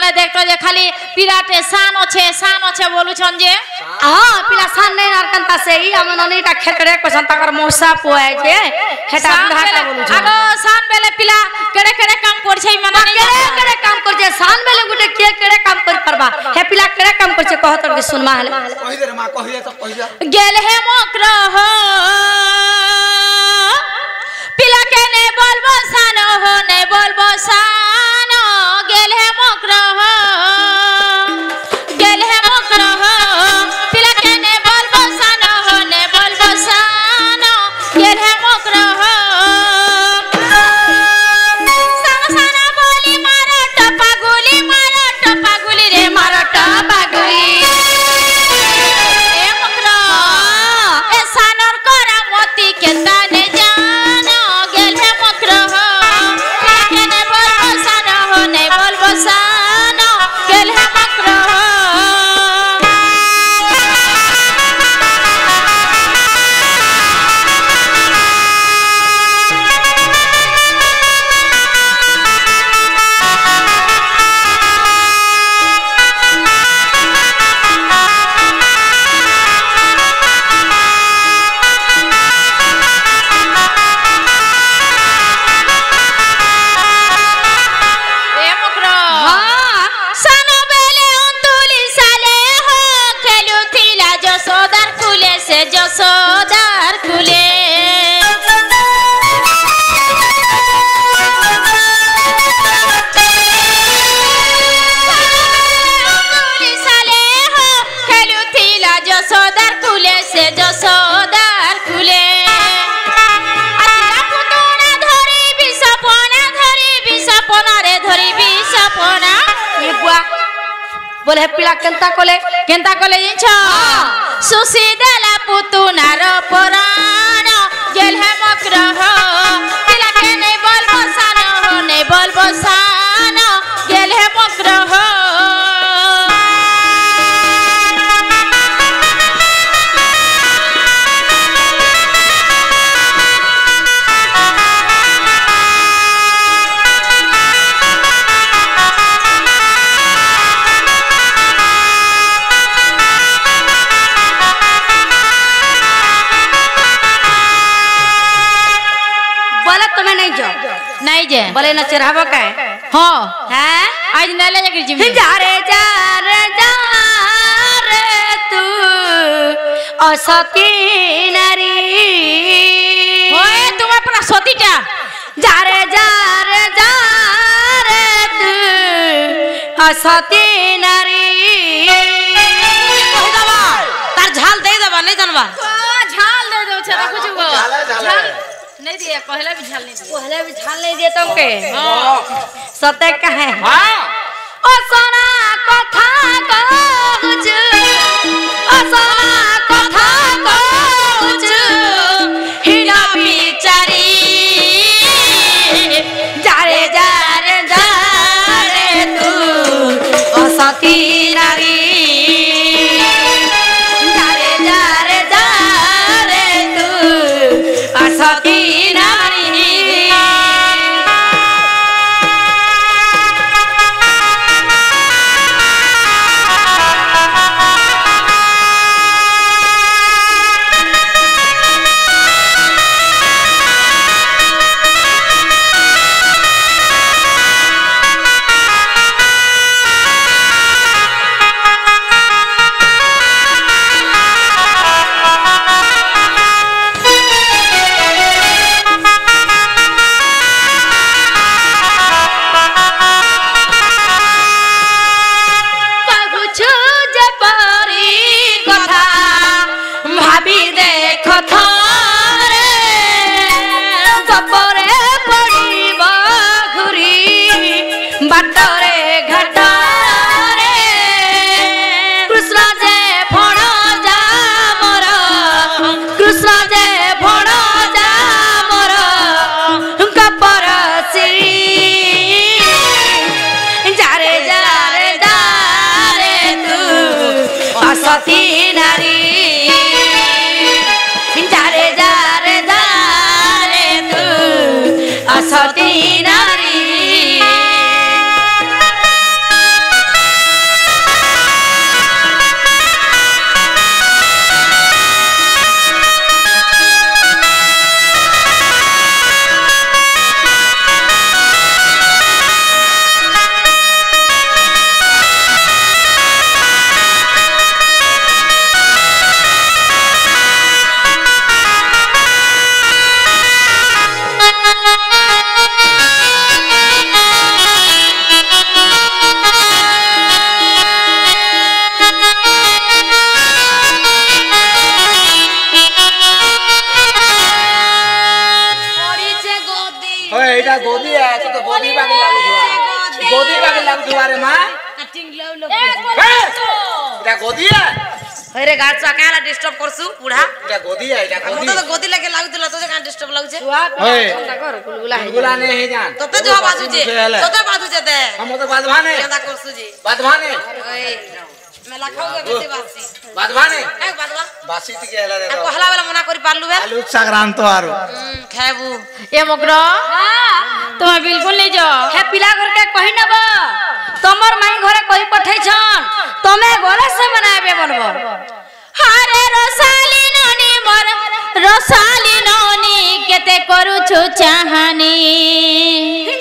মানে দেখতো যে খালি পিলাতে সান আছে বলুছন যে হ্যাঁ পিলা সান নাই আর কান্তা সেই আমন অনেকটা ক্ষেত্রে কোসন তাকর মশা পোয় যে হেটা বুড়াটা বলুছন আগো সান বেলে পিলা কেড়ে কেড়ে কাম করছে মানে কেড়ে কাম করছে সান বেলে গুটে কে কেড়ে কাম করি পারবা হে পিলা কেড়ে কাম করছে कहतर के सुनमा हले कहि दे रे मां कहि तो कहि जा गेल हे मकरह पिला के ने बोलबो सान हो ने बोलबो सान गेल हे मकरह पिला के ने बोलबो सान हो ने बोलबो सान गेल हे मकरह सान बोली मारो टपा गुली रे मारो टपा गुली बोले पिला केंता कोले जिंछ सुसी देला पुतुनार पुराण गेल हे मकरह पिला के नहीं बोलबो सान हो नहीं बोलबो सान गेल हे मकरह नहीं जे बोले न चढ़ाबो का हो हैं आज न ले जाके जिम जा रे तू असती नारी होए तुम अपना सतीटा जा रे तू असती नारी कहि दबा तार झाल दे दबा नहीं जानबा झाल दे दो छरा कुछ गो झाल नहीं दिया पहले भी झाल नहीं दिए तुमके सते कहे हां ओ सोना कथा कहूच ओ सोना कथा कहूच हिना बिचारी जारे तू असती नारी जारे तू असती सती नारी जारे तू असती नारी এইটা গদি আছে তো গদি বাগে লাগুছুয়া গদি বাগে লাগুছুয়া রে মা এটা গদি अरे गाछ काला डिस्टर्ब करसु बुढ़ा এটা গদি এটা গদি तो गोदी लगे लागुतला तो कान डिस्टर्ब लागुछे ओए कर गुलगुला है गुला ने हे जान तो जो बाजू जे तो बाजू जे दे हम तो बादवाने केदा करसु जी बादवाने ओए मैं लाखाओगे बेसी बासी बादवाने ए बादवा बासी टिके हेला रे पहला वाला मना करी पारलु बे आलू संक्रांत आरो खाबू ए मकरो तुम्हें बिल्कुल नहीं जो हे पिला घर के कहि नब तमर माई घरे कहि पठै छन तमे घरे से बनाबे बनबो हारे रसाली ननी मोर रसाली ननी केते करूछु चाहनी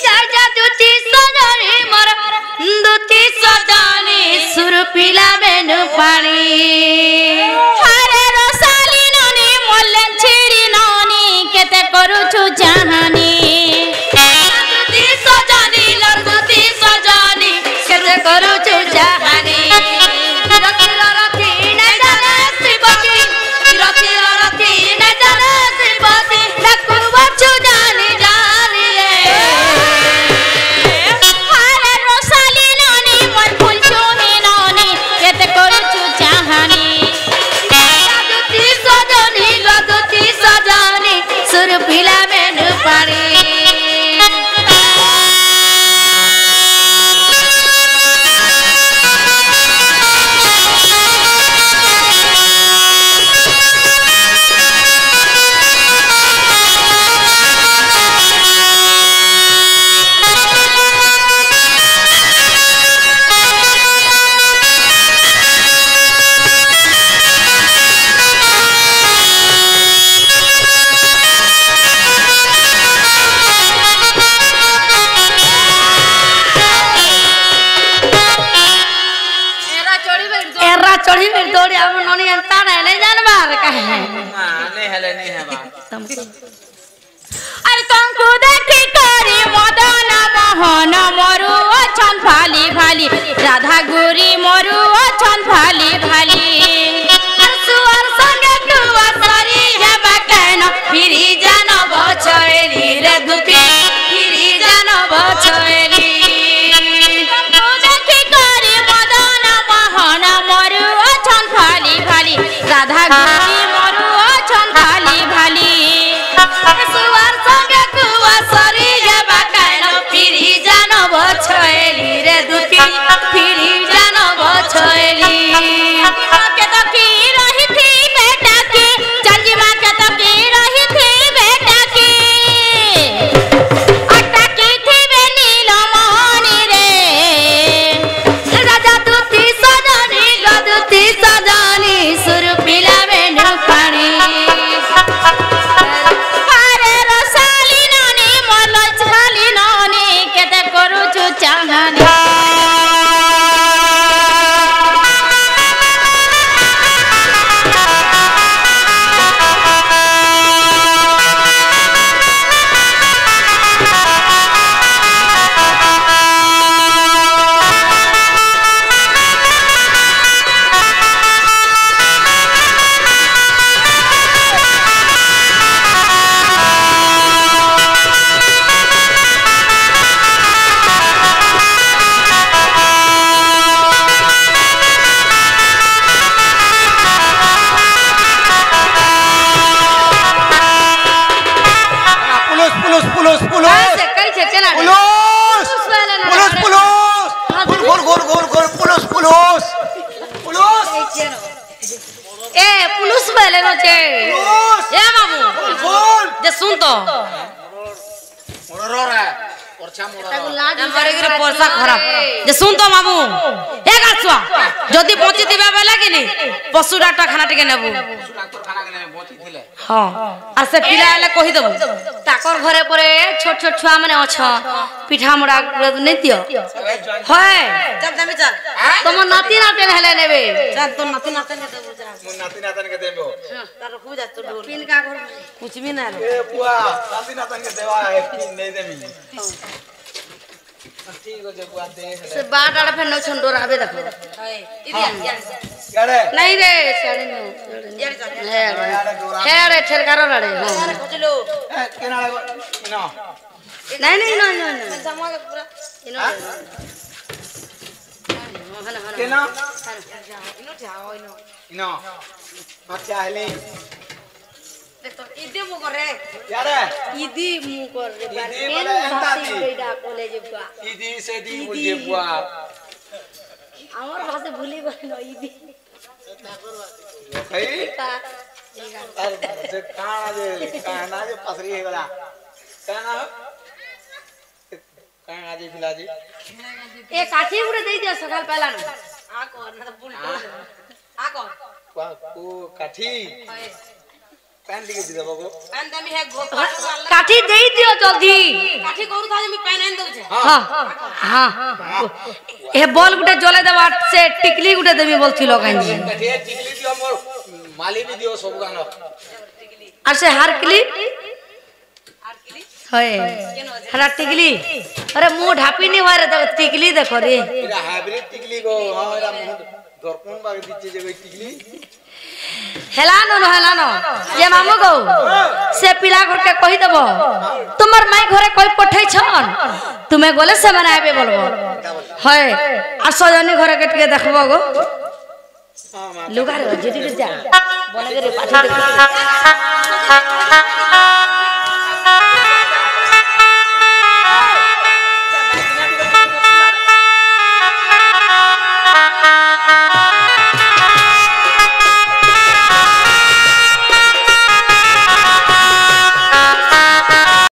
जा जा दुती सजनी मोर दुती सजनी सुर पिला बेनु पानी हारे रसाली ननी मोल्ले छिड़ी ननी केते करूछु चाहनी दुती सजनी लरगुती सजनी केते करूछु चाहनी रति रति न जाने शिवजी रति रति न जाने शिवजी लकु बच्चू जानी जानी रे हारे रसाली ननी मोर फूल चोही ननी केते करूछु चाहनी दुती सजनी सुर पिला बेनु पानी एरा चढ़ी में दौड़ी अब ननी अंता नहीं जानबार कहे नहीं हेले नहीं है बात अरे तुमको देखी करी मदन मोहन मरु अछन भाली भाली राधा गुरी मरु अछन भाली भाली सुअर संगे दुआ सरी है बकन फिरी जान बछेली रे दुती फिरी जान बछेली तुमको देखी करी मदन मोहन मरु अछन भाली भाली राधा गुरी मरु अछन भाली भाली सुअर संगे दुआ सरी है बकन फिरी जान बछेली रे दुती फिरी जान बछेली के तो की रही थी बेटा की चंजी माँ के तो की रही थी बेटा की अट्टा की थी वे नीलमणि रे राजा दुती सजनी गदुती सजनी सुर पिला बेनु पानी अरे रसाली ननी मोर छाली ननी केते करूछु चाहनी कैसे कैसे केना पुलिस वाले ना पुलिस पुलिस पुलिस ए पुलिस वाले न छे ए बाबू जे सुन तो हमारे घर पैसा खराब जे सुन तो बाबू ए गाछुआ जदी पहुंची दिबा बेला कि नी पशु डाक्टर खाना टिके नेबू हां आ से पिला आले कहि देबू ताकर घरे परे छोट छोट छुआ माने अछ पिठा मुड़ा नै दियो होय चल दमे चल तुम नाती नाते हेले नेबे चल तो नाती नाते ने देबू जा मुन नाती नातन के देबो तार खूब जा तो ढोल पिन का घर कुछ भी ना ए बुआ नाती नातन के देवा है कि नहीं देमी ठीक हो जे बुआ दे से बाट आड़े फेन छंडोर आबे देखो करे नहीं रे साड़ी में हे रे ठेरकार रे केना लगो ना नहीं नहीं नहीं नहीं केना इनो अच्छा हले इदे मु करे यार इदी मु करे इदी बोले भाषी बेटा कॉलेज बुआ इदी से दी बुझे बुआ আমার ভাষা ভুলি গেল ইদি भाई अरे से काना जे पसरी है वाला काना काना जे फिलाजी ए काठी उड़े दे दिया सकाल पहला ना आ कौन ना भूल आ कौन को काठी पैन लिखे दी बाबू पैन दमी है काठी दे दियो जल्दी काठी करू था मी पैन आन दउ छे हां हां ए बॉल गुटे जले देबा से टिकली गुटे देबी बोलथिलो काई काठी टिकली दियो मोर माली भी दियो सब गानो আর সে হারকলি হয় হরা টিকলি আরে মুহ ঢাপি নি হয় রে দেখ টিকলি দেখো রে এরা হাইব্রিড টিকলি গো हमरा मुंह दर्पण बाग दिचे जे टिकली হেলানো হেলানো যে মামু গো সে পিলা ঘর কে কই দেব তোমার মাই ঘরে কই পঠাই ছন তুমি গলে সে মানে আইবে বলবো হয় আর সজনী ঘরে কে টিকে দেখবো গো লুগারে যেটি যা বনে করে পাঠা